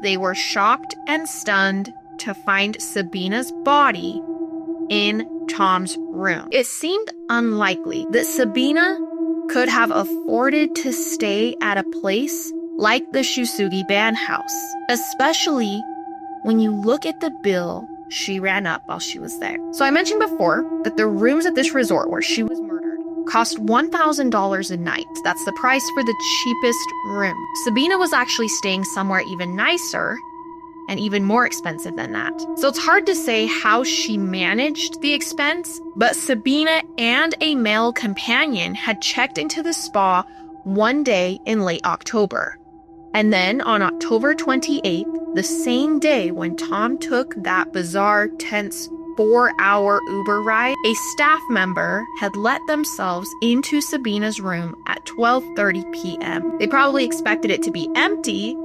they were shocked and stunned to find Sabina's body in Tom's room. It seemed unlikely that Sabina could have afforded to stay at a place like the Shusugi band house, especially when you look at the bill she ran up while she was there. So I mentioned before that the rooms at this resort where she was murdered cost $1,000 a night. That's the price for the cheapest room. Sabina was actually staying somewhere even nicer and even more expensive than that. So it's hard to say how she managed the expense, but Sabina and a male companion had checked into the spa one day in late October. And then on October 28th, the same day when Tom took that bizarre, tense 4-hour Uber ride, a staff member had let themselves into Sabina's room at 12:30 p.m. They probably expected it to be empty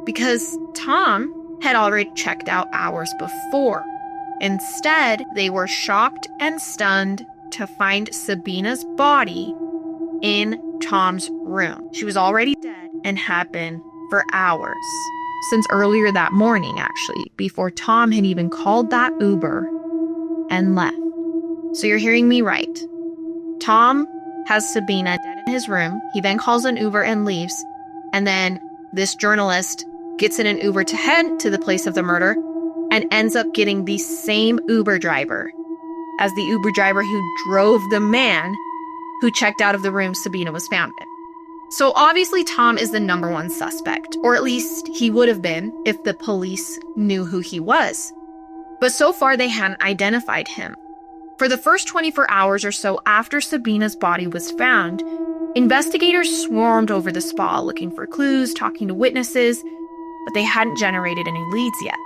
because Tom had already checked out hours before. Instead, they were shocked and stunned to find Sabina's body in Tom's room. She was already dead and had been for hours. Since earlier that morning, actually, before Tom had even called that Uber and left. So you're hearing me right. Tom has Sabina dead in his room. He then calls an Uber and leaves. And then this journalist gets in an Uber to head to the place of the murder and ends up getting the same Uber driver as the Uber driver who drove the man who checked out of the room Sabina was found in. So obviously Tom is the number one suspect, or at least he would have been if the police knew who he was. But so far they hadn't identified him. For the first 24 hours or so after Sabina's body was found, investigators swarmed over the spa looking for clues, talking to witnesses, but they hadn't generated any leads yet.